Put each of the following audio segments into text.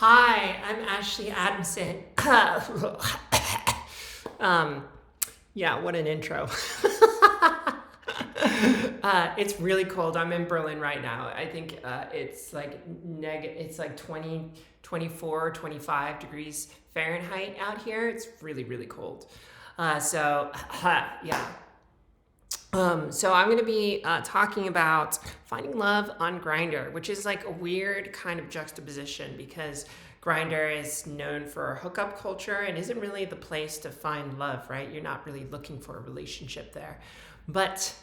Hi, I'm Ashley Adamson. Yeah, what an intro. It's really cold. I'm in Berlin right now. I think it's like it's like 20, 24, 25 degrees Fahrenheit out here. It's really, really cold. Yeah. So I'm going to be talking about finding love on Grindr, which is like a weird kind of juxtaposition because Grindr is known for hookup culture and isn't really the place to find love, right? You're not really looking for a relationship there. But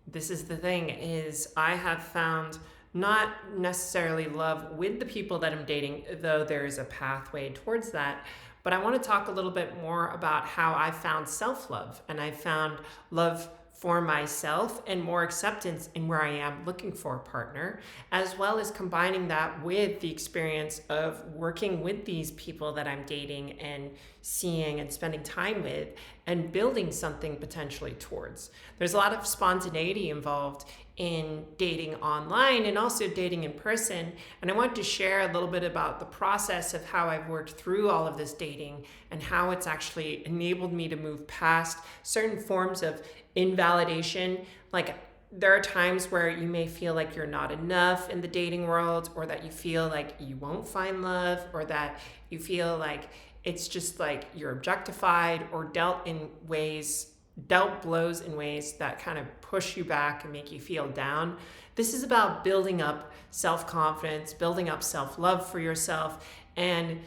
this is the thing is I have found not necessarily love with the people that I'm dating, though there is a pathway towards that. But I want to talk a little bit more about how I found self-love and I found love for myself and more acceptance in where I am looking for a partner, as well as combining that with the experience of working with these people that I'm dating and seeing and spending time with and building something potentially towards. There's a lot of spontaneity involved in dating online and also dating in person. And I want to share a little bit about the process of how I've worked through all of this dating and how it's actually enabled me to move past certain forms of invalidation. Like there are times where you may feel like you're not enough in the dating world, or that you feel like you won't find love, or that you feel like it's just like you're objectified or dealt blows in ways that kind of push you back and make you feel down. This is about building up self-confidence, building up self-love for yourself, and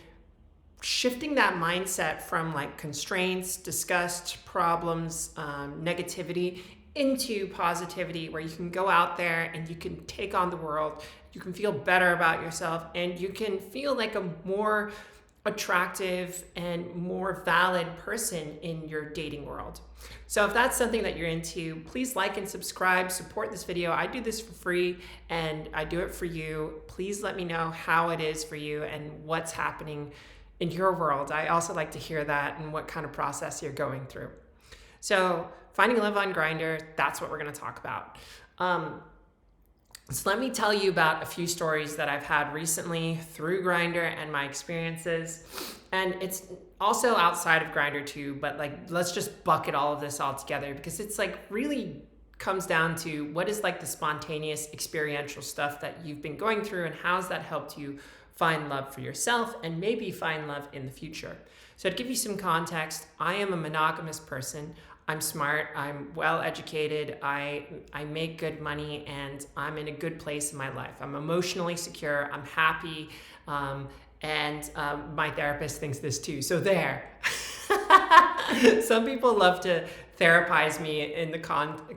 shifting that mindset from like constraints, disgust, problems, negativity into positivity, where you can go out there and you can take on the world, you can feel better about yourself, and you can feel like a more attractive and more valid person in your dating world. So if that's something that you're into, please like and subscribe, support this video. I do this for free and I do it for you. Please let me know how it is for you and what's happening in your world. I also like to hear that and what kind of process you're going through. So finding love on Grindr, that's what we're going to talk about. So let me tell you about a few stories that I've had recently through Grindr and my experiences. And it's also outside of Grindr too, but like, let's just bucket all of this all together because it's like really comes down to what is like the spontaneous experiential stuff that you've been going through and how's that helped you find love for yourself and maybe find love in the future. So to give you some context, I am a monogamous person. I'm smart, I'm well educated, I make good money, and I'm in a good place in my life. I'm emotionally secure, I'm happy, and my therapist thinks this too. So there. Some people love to therapize me in the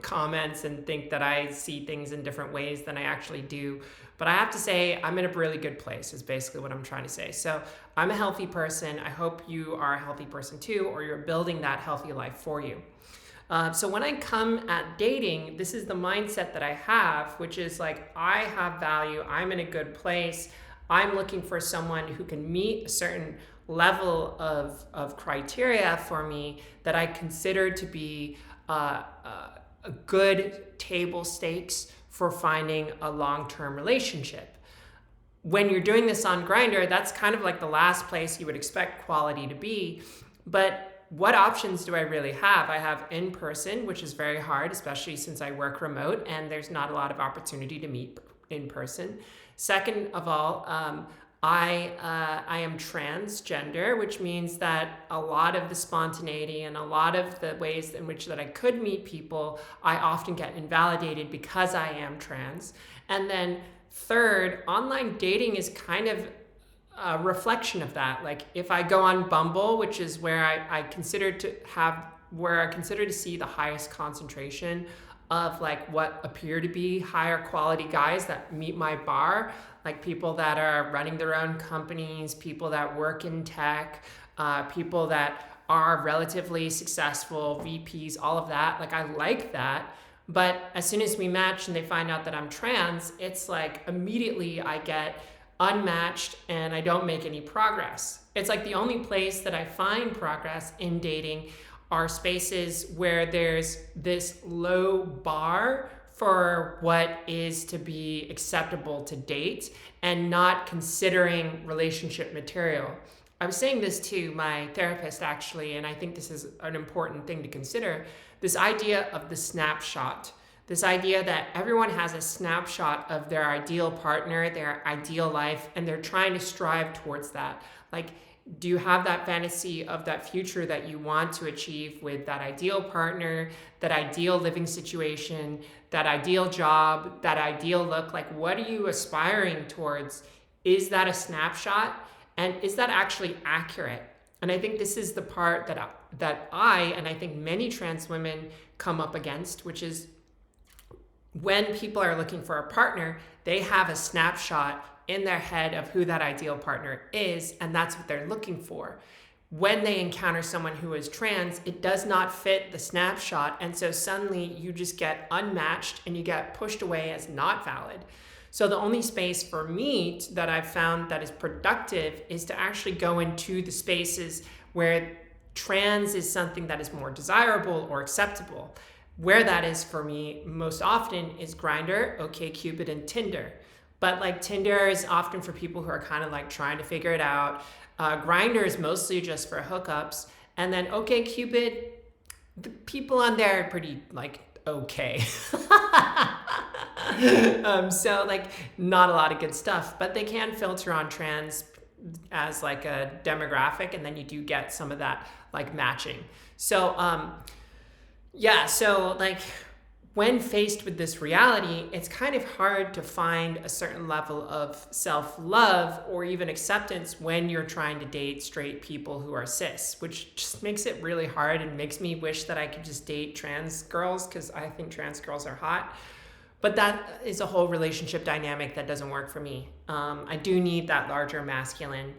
comments and think that I see things in different ways than I actually do. But I have to say, I'm in a really good place, is basically what I'm trying to say. So I'm a healthy person. I hope you are a healthy person too, or you're building that healthy life for you. So when I come at dating, this is the mindset that I have, which is like, I have value, I'm in a good place, I'm looking for someone who can meet a certain level of criteria for me that I consider to be a good table stakes for finding a long-term relationship. When you're doing this on Grindr, that's kind of like the last place you would expect quality to be. But what options do I really have? I have in person, which is very hard, especially since I work remote and there's not a lot of opportunity to meet in person. Second of all, I am transgender, which means that a lot of the spontaneity and a lot of the ways in which that I could meet people, I often get invalidated because I am trans. And then third, online dating is kind of a reflection of that. Like if I go on Bumble, which is where I consider to see the highest concentration of like what appear to be higher quality guys that meet my bar, like people that are running their own companies, people that work in tech, people that are relatively successful, VPs, all of that. Like I like that. But as soon as we match and they find out that I'm trans, it's like immediately I get unmatched and I don't make any progress. It's like the only place that I find progress in dating are spaces where there's this low bar for what is to be acceptable to date and not considering relationship material. I was saying this to my therapist actually, and I think this is an important thing to consider. This idea of the snapshot, this idea that everyone has a snapshot of their ideal partner, their ideal life, and they're trying to strive towards that. Like, do you have that fantasy of that future that you want to achieve with that ideal partner, that ideal living situation, that ideal job, that ideal look? Like, what are you aspiring towards? Is that a snapshot? And is that actually accurate? And I think this is the part that I and I think many trans women come up against, which is when people are looking for a partner, they have a snapshot in their head of who that ideal partner is, and that's what they're looking for. When they encounter someone who is trans, it does not fit the snapshot, and so suddenly you just get unmatched and you get pushed away as not valid. So the only space for me that I've found that is productive is to actually go into the spaces where trans is something that is more desirable or acceptable. Where that is for me most often is Grindr, OkCupid, and Tinder. But like Tinder is often for people who are kind of like trying to figure it out. Grindr is mostly just for hookups. And then OkCupid, the people on there are pretty like okay. So like not a lot of good stuff, but they can filter on trans as like a demographic, and then you do get some of that like matching. So so like when faced with this reality, it's kind of hard to find a certain level of self-love or even acceptance when you're trying to date straight people who are cis, which just makes it really hard and makes me wish that I could just date trans girls because I think trans girls are hot. But that is a whole relationship dynamic that doesn't work for me. I do need that larger masculine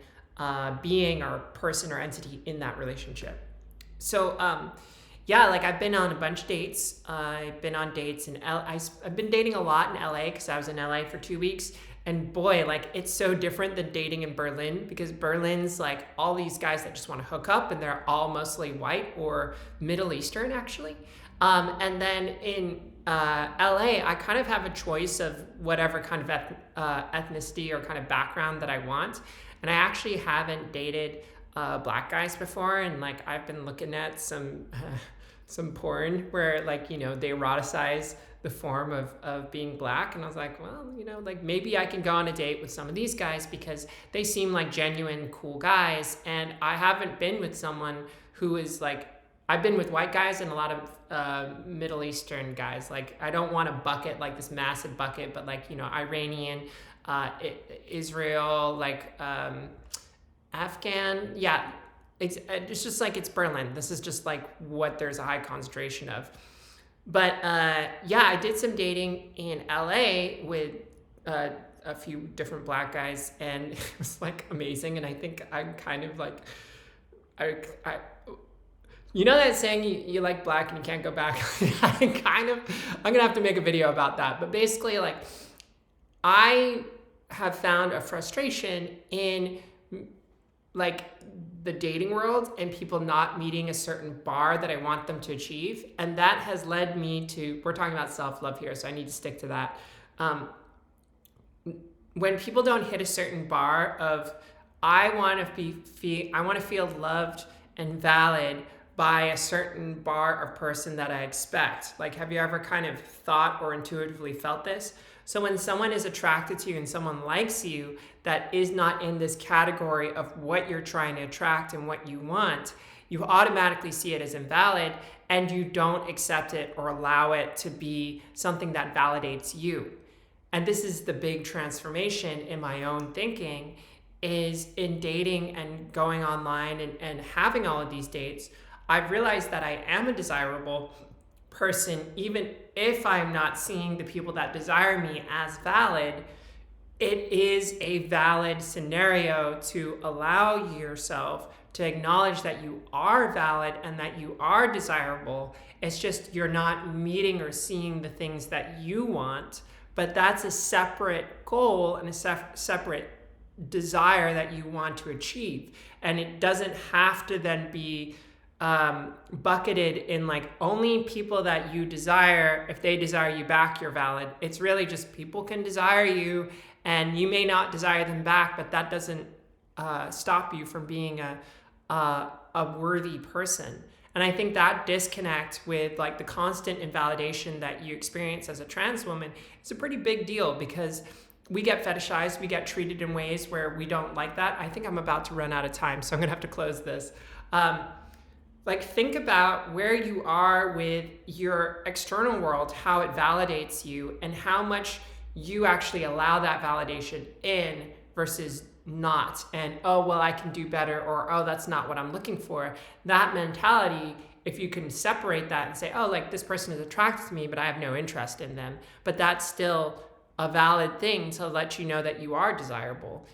being or person or entity in that relationship. So like I've been on a bunch of dates. I've been on dates in I've been dating a lot in LA because I was in LA for 2 weeks. And boy, like it's so different than dating in Berlin, because Berlin's like all these guys that just want to hook up and they're all mostly white or Middle Eastern actually. And then in LA, I kind of have a choice of whatever kind of ethnicity or kind of background that I want. And I actually haven't dated black guys before. And like I've been looking at some porn where like, you know, they eroticize the form of being black. And I was like, well, you know, like maybe I can go on a date with some of these guys because they seem like genuine, cool guys. And I haven't been with someone who is like, I've been with white guys and a lot of Middle Eastern guys. Like, I don't want a bucket, like this massive bucket, but like, you know, Iranian, Israel, like Afghan. Yeah, it's just like it's Berlin. This is just like what there's a high concentration of. But I did some dating in LA with a few different black guys, and it was like amazing. And I think I'm kind of like, you know that saying you like black and you can't go back? I'm gonna have to make a video about that. But basically, like, I have found a frustration in like the dating world and people not meeting a certain bar that I want them to achieve. And that has led me to, we're talking about self-love here, so I need to stick to that. When people don't hit a certain bar of, I want to feel loved and valid by a certain bar or person that I expect. Like, have you ever kind of thought or intuitively felt this? So when someone is attracted to you and someone likes you that is not in this category of what you're trying to attract and what you want, you automatically see it as invalid and you don't accept it or allow it to be something that validates you. And this is the big transformation in my own thinking, is in dating and going online and having all of these dates. I've realized that I am a desirable person, even if I'm not seeing the people that desire me as valid. It is a valid scenario to allow yourself to acknowledge that you are valid and that you are desirable. It's just you're not meeting or seeing the things that you want, but that's a separate goal and a separate desire that you want to achieve. And it doesn't have to then be bucketed in like only people that you desire, if they desire you back, you're valid. It's really just people can desire you and you may not desire them back, but that doesn't stop you from being a worthy person. And I think that disconnect with like the constant invalidation that you experience as a trans woman is a pretty big deal, because we get fetishized, we get treated in ways where we don't like that. I think I'm about to run out of time, so I'm gonna have to close this. Like, think about where you are with your external world, how it validates you, and how much you actually allow that validation in versus not. And, oh, well, I can do better, or, oh, that's not what I'm looking for. That mentality, if you can separate that and say, oh, like, this person is attracted to me, but I have no interest in them, but that's still a valid thing to let you know that you are desirable.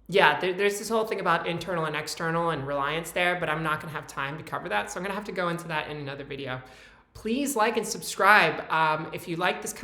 Yeah, there's this whole thing about internal and external and reliance there, but I'm not going to have time to cover that. So I'm going to have to go into that in another video. Please like and subscribe if you like this kind